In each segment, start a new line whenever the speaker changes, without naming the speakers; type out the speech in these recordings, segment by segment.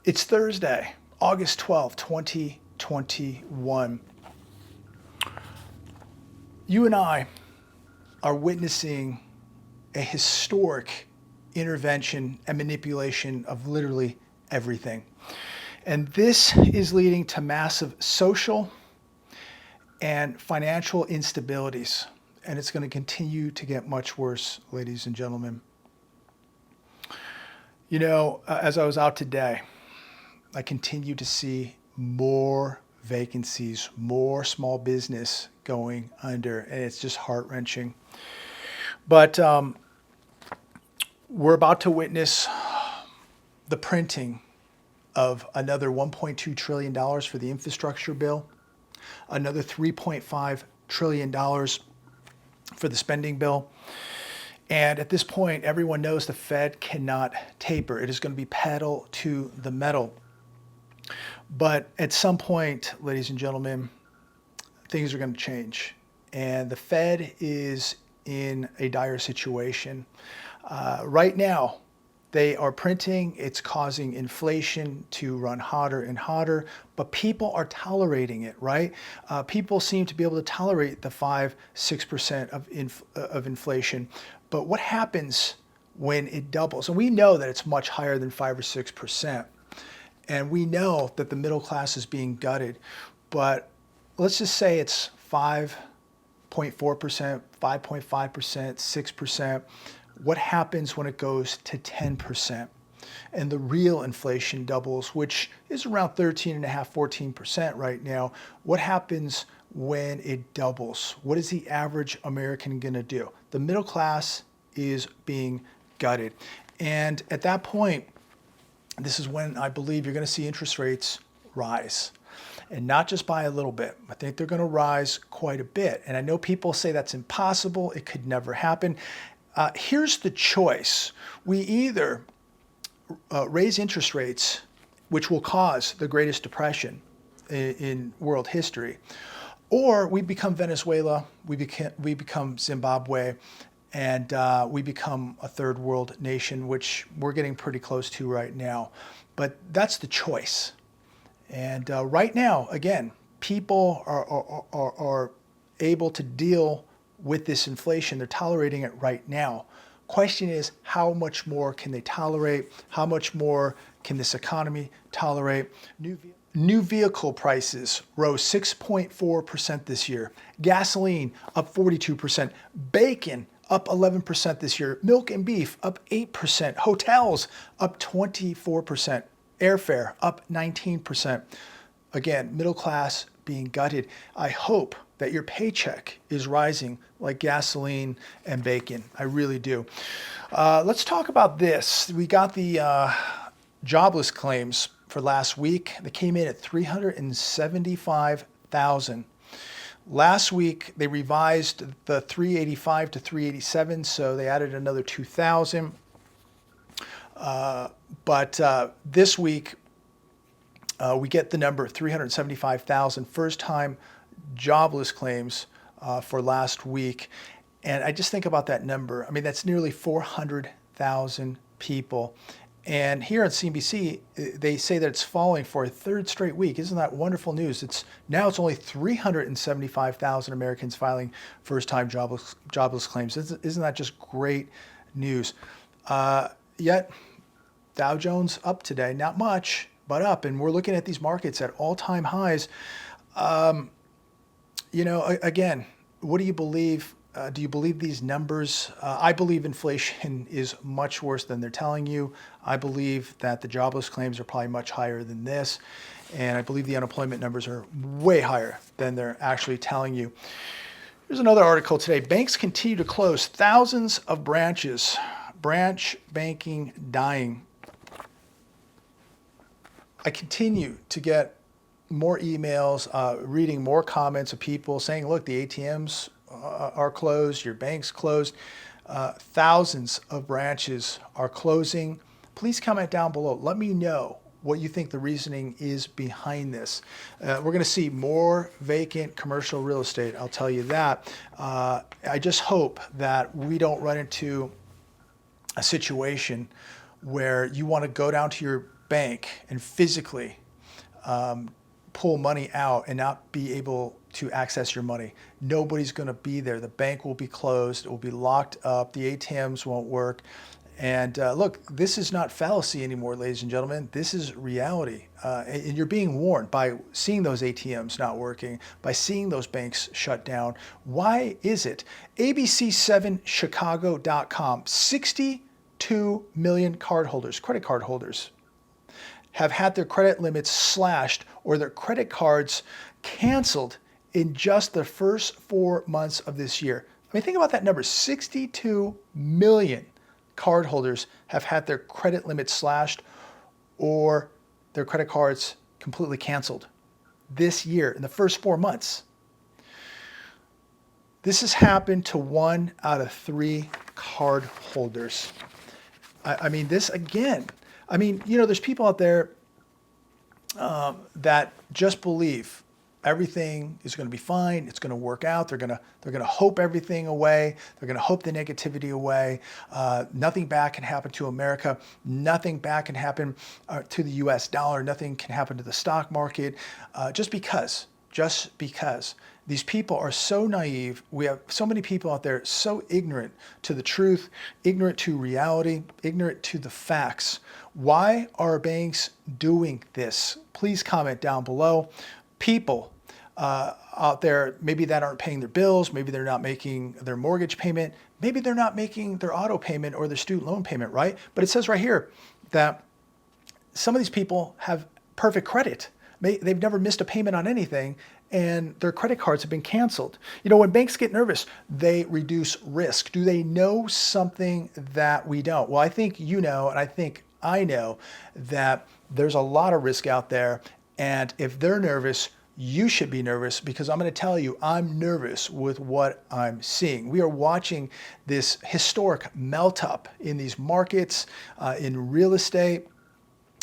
It's Thursday, August 12th, 2021. You and I are witnessing a historic intervention and manipulation of literally everything. And this is leading to massive social and financial instabilities. And it's going to continue to get much worse, ladies and gentlemen. You know, as I was out today, I continue to see more vacancies, more small business going under, and it's just heart-wrenching. But we're about to witness the printing of another $1.2 trillion for the infrastructure bill, another $3.5 trillion for the spending bill. And at this point, everyone knows the Fed cannot taper. It is going to be pedal to the metal. But at some point, ladies and gentlemen, things are going to change. And the Fed is in a dire situation. Right now, they are printing. It's causing inflation to run hotter and hotter, but people are tolerating it, right? People seem to be able to tolerate the 5-6% of inflation. But what happens when it doubles? And we know that it's much higher than 5 or 6%. And we know that the middle class is being gutted. But let's just say it's 5.4%, 5.5%, 6%. What happens when it goes to 10%? And the real inflation doubles, which is around 13.5%, 14% right now. What happens when it doubles? What is the average American going to do? The middle class is being gutted. And at that point, this is when I believe you're going to see interest rates rise. And not just by a little bit. I think they're going to rise quite a bit. And I know people say that's impossible. It could never happen. Here's the choice. We either raise interest rates, which will cause the greatest depression in world history, or we become Venezuela, we become Zimbabwe, and we become a third world nation, which we're getting pretty close to right now. But that's the choice. And right now, again, people are able to deal with this inflation. They're tolerating it right now. Question is, how much more can they tolerate? How much more can this economy tolerate? New vehicle prices rose 6.4% this year. Gasoline up 42%. Bacon up 11% this year. Milk and beef up 8%. Hotels up 24%. Airfare up 19%. Again, middle class being gutted. I hope that your paycheck is rising like gasoline and bacon. I really do. Let's talk about this. We got the jobless claims for last week. They came in at 375,000. Last week, they revised the 385 to 387, so they added another 2,000. But this week, we get the number of 375,000 first-time jobless claims for last week. And I just think about that number. I mean, that's nearly 400,000 people. And here on CNBC, they say that it's falling for a third straight week. Isn't that wonderful news? Now it's only 375,000 Americans filing first-time jobless claims. Isn't that just great news? Yet, Dow Jones up today, not much, but up. And we're looking at these markets at all-time highs. You know, again, what do you believe? Do you believe these numbers? I believe inflation is much worse than they're telling you. I believe that the jobless claims are probably much higher than this. And I believe the unemployment numbers are way higher than they're actually telling you. Here's another article today. Banks continue to close thousands of branches. Branch banking dying. I continue to get more emails, reading more comments of people saying, look, the ATMs are closed, your bank's closed. Thousands of branches are closing. Please comment down below. Let me know what you think the reasoning is behind this. We're going to see more vacant commercial real estate, I'll tell you that. I just hope that we don't run into a situation where you want to go down to your bank and physically pull money out and not be able to access your money. Nobody's going to be there. The bank will be closed. It will be locked up. The ATMs won't work. And look, this is not fallacy anymore, ladies and gentlemen. This is reality. And you're being warned by seeing those ATMs not working, by seeing those banks shut down. Why is it? ABC7Chicago.com, 62 million cardholders, credit card holders, have had their credit limits slashed or their credit cards canceled in just the first 4 months of this year. I mean, think about that number, 62 million cardholders have had their credit limits slashed or their credit cards completely canceled this year in the first 4 months. This has happened to 1 out of 3 card holders. I mean, this again, I mean, you know, there's people out there that just believe everything is going to be fine. It's going to work out. They're going to hope everything away. They're going to hope the negativity away. Nothing bad can happen to America. Nothing bad can happen to the U.S. dollar. Nothing can happen to the stock market. Just because these people are so naive. We have so many people out there so ignorant to the truth, ignorant to reality, ignorant to the facts. Why are banks doing this? Please comment down below. People out there maybe that aren't paying their bills, maybe they're not making their mortgage payment, maybe they're not making their auto payment or their student loan payment, right? But it says right here that some of these people have perfect credit. They've never missed a payment on anything, and their credit cards have been canceled. You know, when banks get nervous, they reduce risk. Do they know something that we don't? Well, I think you know, and I think I know that there's a lot of risk out there. And if they're nervous, you should be nervous, because I'm going to tell you, I'm nervous with what I'm seeing. We are watching this historic melt up in these markets, in real estate.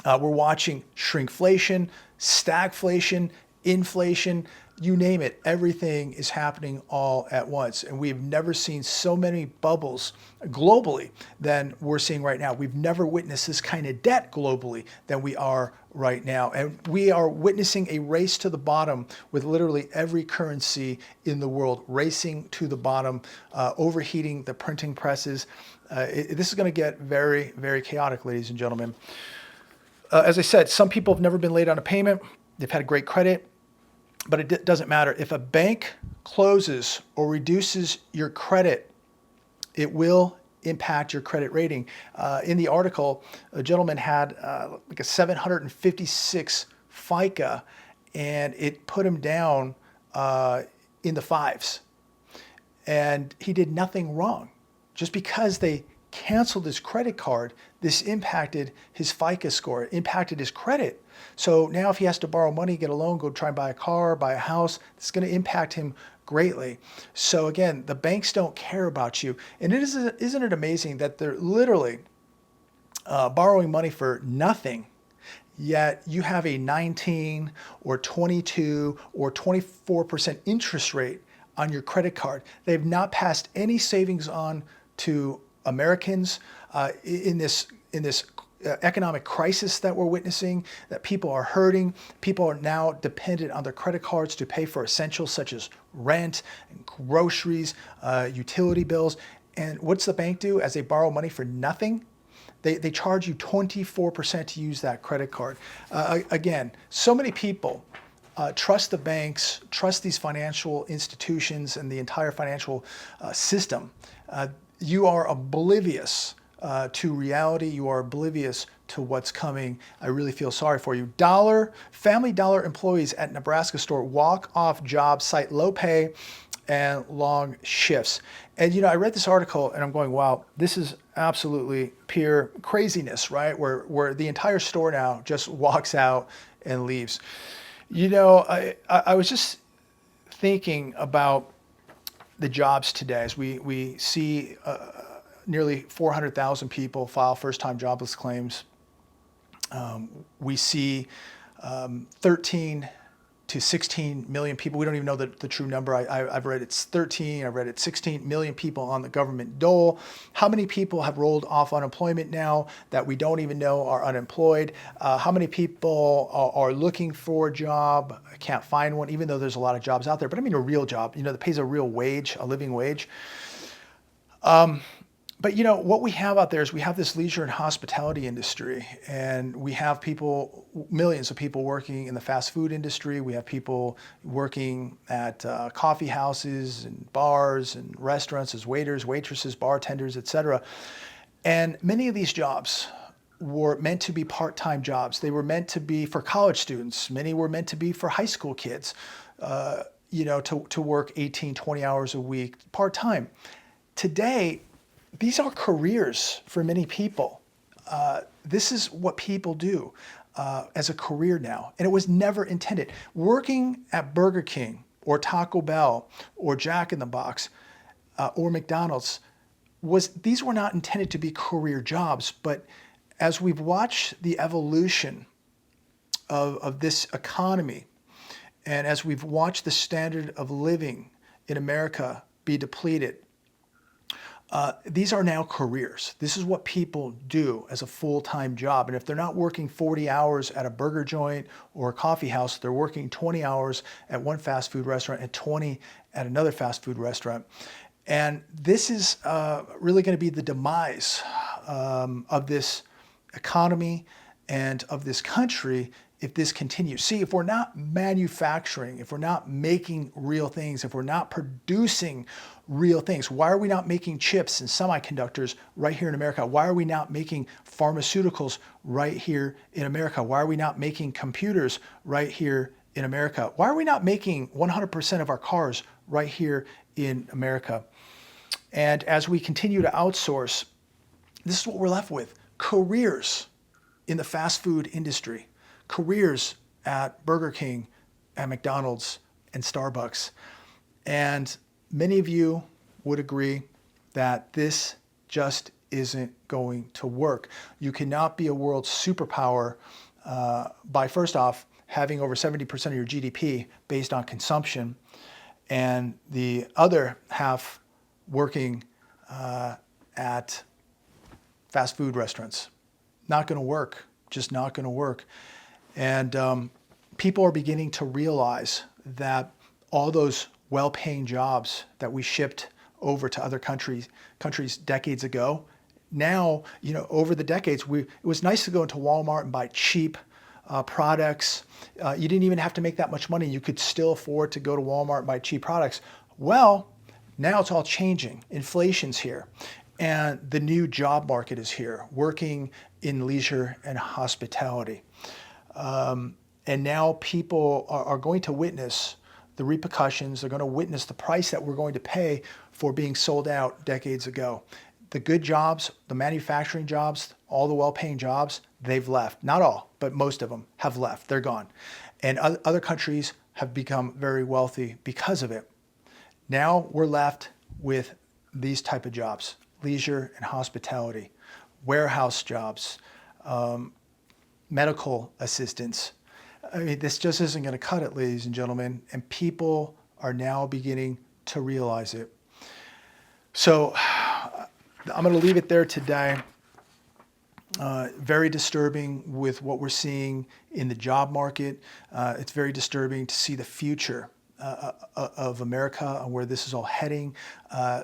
We're watching shrinkflation, stagflation, inflation, you name it. Everything is happening all at once. And we've never seen so many bubbles globally than we're seeing right now. We've never witnessed this kind of debt globally than we are right now. And we are witnessing a race to the bottom with literally every currency in the world racing to the bottom, overheating the printing presses. This is going to get very, very chaotic, ladies and gentlemen. As I said, some people have never been late on a payment. They've had great credit, but it doesn't matter. If a bank closes or reduces your credit, it will impact your credit rating. In the article, a gentleman had like a 756 FICA, and it put him down in the 5s. And he did nothing wrong. Just because they canceled his credit card, this impacted his FICA score, impacted his credit. So now if he has to borrow money, get a loan, go try and buy a car, buy a house, it's going to impact him greatly. So again, the banks don't care about you. And isn't it amazing that they're literally borrowing money for nothing, yet you have a 19 or 22 or 24% interest rate on your credit card. They've not passed any savings on to Americans in this economic crisis that we're witnessing, that people are hurting. People are now dependent on their credit cards to pay for essentials such as rent, and groceries, utility bills. And what's the bank do as they borrow money for nothing? They charge you 24% to use that credit card. Again, so many people trust the banks, trust these financial institutions and the entire financial system. You are oblivious to reality. You are oblivious to what's coming. I really feel sorry for you. Family Dollar employees at Nebraska store walk off job, cite low pay and long shifts. And you know, I read this article and I'm going, wow, this is absolutely pure craziness, right? Where the entire store now just walks out and leaves. You know, I was just thinking about the jobs today as we see nearly 400,000 people file first-time jobless claims. We see 13 to 16 million people. We don't even know the true number. I've read it's 13. I've read it's 16 million people on the government dole. How many people have rolled off unemployment now that we don't even know are unemployed? How many people are looking for a job, can't find one, even though there's a lot of jobs out there? But I mean a real job, that pays a real wage, a living wage. But what we have out there is we have this leisure and hospitality industry, and we have millions of people working in the fast food industry. We have people working at coffee houses and bars and restaurants as waiters, waitresses, bartenders, etc. And many of these jobs were meant to be part-time jobs. They were meant to be for college students. Many were meant to be for high school kids, to work 18, 20 hours a week part-time. Today, these are careers for many people. This is what people do as a career now, and it was never intended. Working at Burger King or Taco Bell or Jack in the Box or McDonald's, these were not intended to be career jobs. But as we've watched the evolution of this economy, and as we've watched the standard of living in America be depleted, these are now careers. This is what people do as a full-time job. And if they're not working 40 hours at a burger joint or a coffee house, they're working 20 hours at one fast food restaurant and 20 at another fast food restaurant. And this is really going to be the demise of this economy and of this country if this continues. See, if we're not manufacturing, if we're not making real things, if we're not producing real things, why are we not making chips and semiconductors right here in America? Why are we not making pharmaceuticals right here in America? Why are we not making computers right here in America? Why are we not making 100% of our cars right here in America? And as we continue to outsource, this is what we're left with: careers in the fast food industry, careers at Burger King, at McDonald's, and Starbucks. And many of you would agree that this just isn't going to work. You cannot be a world superpower by, first off, having over 70% of your GDP based on consumption, and the other half working at fast food restaurants. Not going to work. Just not going to work. And people are beginning to realize that all those well-paying jobs that we shipped over to other countries decades ago, now, over the decades, it was nice to go into Walmart and buy cheap products. You didn't even have to make that much money. You could still afford to go to Walmart and buy cheap products. Well, now it's all changing. Inflation's here. And the new job market is here, working in leisure and hospitality. And now people are going to witness the repercussions. They're going to witness the price that we're going to pay for being sold out decades ago. The good jobs, the manufacturing jobs, all the well-paying jobs, they've left. Not all, but most of them have left. They're gone. And other countries have become very wealthy because of it. Now we're left with these type of jobs: leisure and hospitality, warehouse jobs, medical assistants. I mean, this just isn't going to cut it, ladies and gentlemen, and people are now beginning to realize it. So I'm going to leave it there today. Very disturbing with what we're seeing in the job market. It's very disturbing to see the future of America and where this is all heading.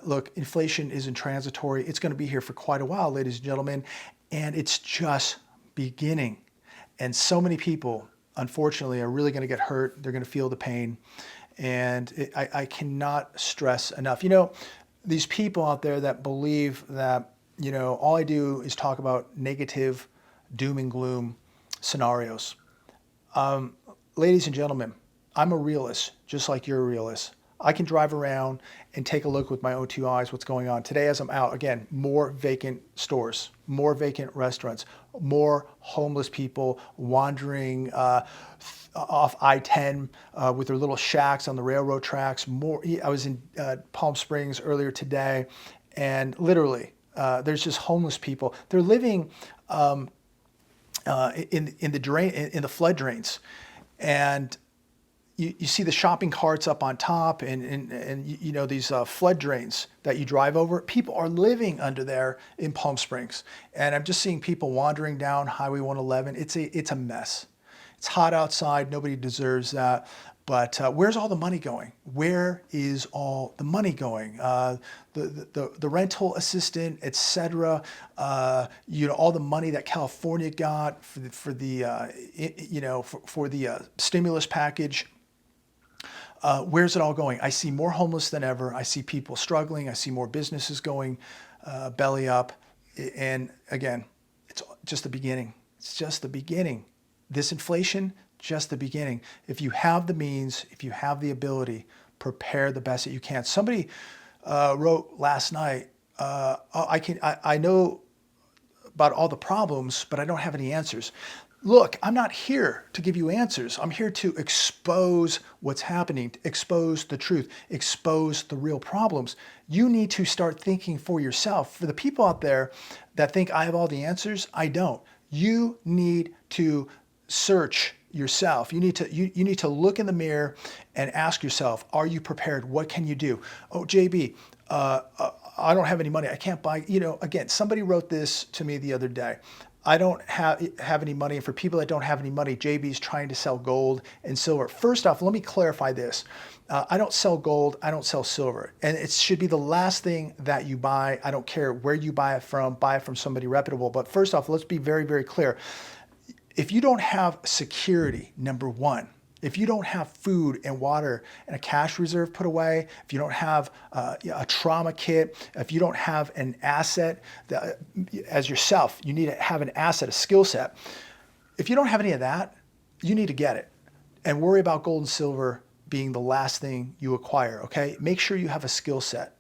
Look, inflation isn't transitory. It's going to be here for quite a while, ladies and gentlemen, and it's just beginning. And so many people, unfortunately, are really going to get hurt. They're going to feel the pain. And I cannot stress enough. These people out there that believe that, all I do is talk about negative doom and gloom scenarios. Ladies and gentlemen, I'm a realist, just like you're a realist. I can drive around and take a look with my own two eyes what's going on. Today as I'm out, again, more vacant stores, more vacant restaurants, more homeless people wandering off I-10 with their little shacks on the railroad tracks. I was in Palm Springs earlier today, and literally there's just homeless people. They're living in the flood drains. And you see the shopping carts up on top and you know, these flood drains that you drive over. People are living under there in Palm Springs. And I'm just seeing people wandering down Highway 111. It's a mess. It's hot outside. Nobody deserves that. But where's all the money going? Where is all the money going? The rental assistant, et cetera. You know, all the money that California got for the stimulus package. Where's it all going? I see more homeless than ever. I see people struggling. I see more businesses going belly up. And again, it's just the beginning. It's just the beginning. This inflation, just the beginning. If you have the means, if you have the ability, prepare the best that you can. Somebody wrote last night, I know about all the problems, but I don't have any answers. Look, I'm not here to give you answers. I'm here to expose what's happening, expose the truth, expose the real problems. You need to start thinking for yourself. For the people out there that think I have all the answers, I don't. You need to search yourself. You need to look in the mirror and ask yourself, are you prepared? What can you do? Oh, JB, I don't have any money. I can't buy, you know, again, somebody wrote this to me the other day. I don't have any money. And for people that don't have any money, JB's trying to sell gold and silver. First off, let me clarify this. I don't sell gold. I don't sell silver. And it should be the last thing that you buy. I don't care where you buy it from somebody reputable. But first off, let's be very, very clear. If you don't have security, number one, if you don't have food and water and a cash reserve put away, if you don't have a trauma kit, if you don't have an asset as yourself, you need to have an asset, a skill set. If you don't have any of that, you need to get it and worry about gold and silver being the last thing you acquire, okay? Make sure you have a skill set.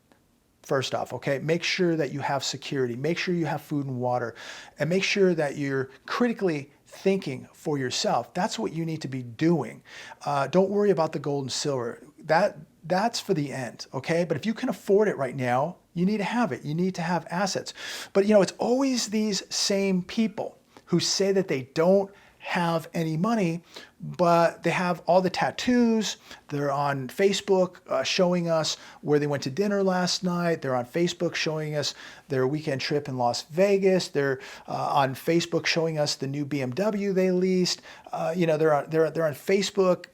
First off, okay, make sure that you have security, make sure you have food and water, and make sure that you're critically thinking for yourself. That's what you need to be doing. Don't worry about the gold and silver. That's for the end, okay? But if you can afford it right now, you need to have it. You need to have assets. But you know, it's always these same people who say that they don't have any money, but they have all the tattoos. They're on Facebook showing us where they went to dinner last night. They're on Facebook showing us their weekend trip in Las Vegas. They're on Facebook showing us the new BMW they leased. You know, they're on Facebook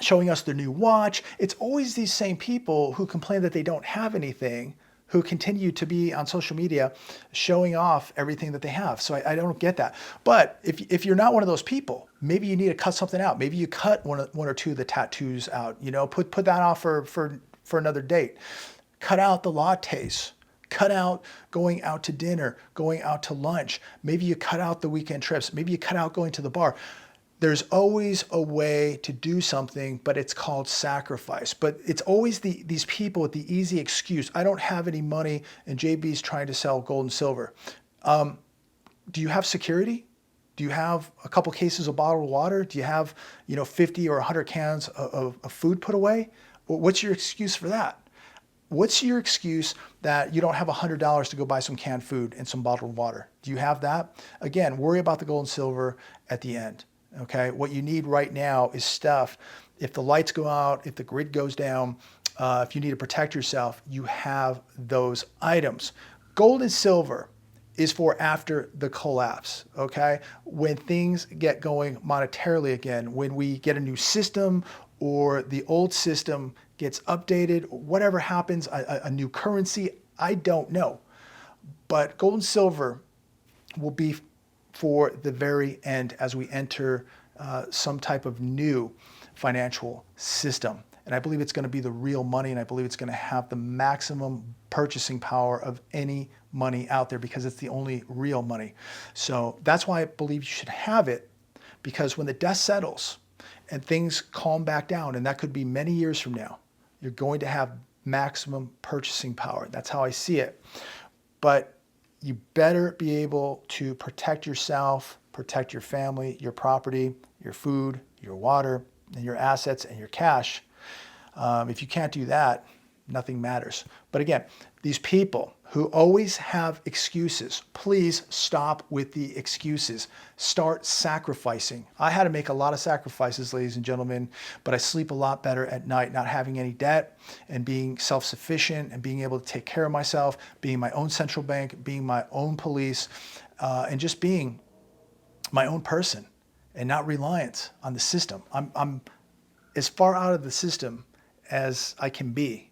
showing us their new watch. It's always these same people who complain that they don't have anything, who continue to be on social media showing off everything that they have. So I don't get that. But if you're not one of those people, maybe you need to cut something out. Maybe you cut one or two of the tattoos out, you know, put that off for another date. Cut out the lattes. Cut out going out to dinner, going out to lunch. Maybe you cut out the weekend trips. Maybe you cut out going to the bar. There's always a way to do something, but it's called sacrifice. But it's always these people with the easy excuse. I don't have any money and JB's trying to sell gold and silver. Do you have security? Do you have a couple cases of bottled water? Do you have, 50 or 100 cans of food put away? What's your excuse for that? What's your excuse that you don't have $100 to go buy some canned food and some bottled water? Do you have that? Again, worry about the gold and silver at the end. Okay, what you need right now is stuff. If the lights go out, if the grid goes down, if you need to protect yourself, you have those items. Gold and silver is for after the collapse, okay? When things get going monetarily again, when we get a new system or the old system gets updated, whatever happens, a new currency, I don't know. But gold and silver will be for the very end as we enter some type of new financial system. And I believe it's going to be the real money, and I believe it's going to have the maximum purchasing power of any money out there because it's the only real money. So that's why I believe you should have it, because when the dust settles and things calm back down, and that could be many years from now, you're going to have maximum purchasing power. That's how I see it. But you better be able to protect yourself, protect your family, your property, your food, your water, and your assets and your cash. If you can't do that, nothing matters. But again, these people who always have excuses, please stop with the excuses. Start sacrificing. I had to make a lot of sacrifices, ladies and gentlemen, but I sleep a lot better at night, not having any debt and being self-sufficient and being able to take care of myself, being my own central bank, being my own police, and just being my own person and not reliant on the system. I'm as far out of the system as I can be.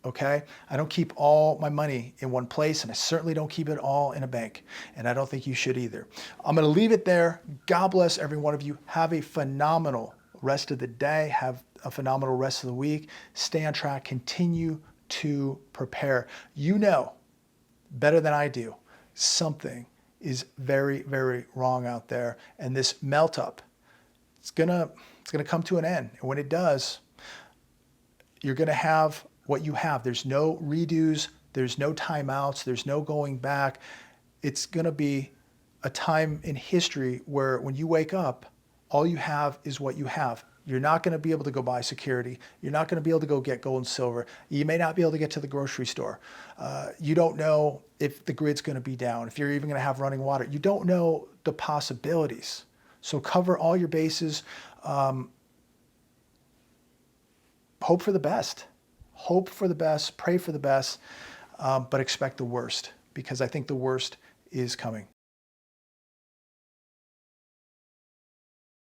Okay? I don't keep all my money in one place, and I certainly don't keep it all in a bank. And I don't think you should either. I'm going to leave it there. God bless every one of you. Have a phenomenal rest of the day. Have a phenomenal rest of the week. Stay on track. Continue to prepare. You know better than I do, something is very, very wrong out there. And this melt up, it's gonna come to an end. And when it does, you're gonna have what you have. There's no redos, there's no timeouts, there's no going back. It's gonna be a time in history where when you wake up, all you have is what you have. You're not going to be able to go buy security. You're not going to be able to go get gold and silver. You may not be able to get to the grocery store. You don't know if the grid's going to be down, if you're even going to have running water. You don't know the possibilities. So cover all your bases. Hope for the best. Hope for the best. Pray for the best. But expect the worst, because I think the worst is coming.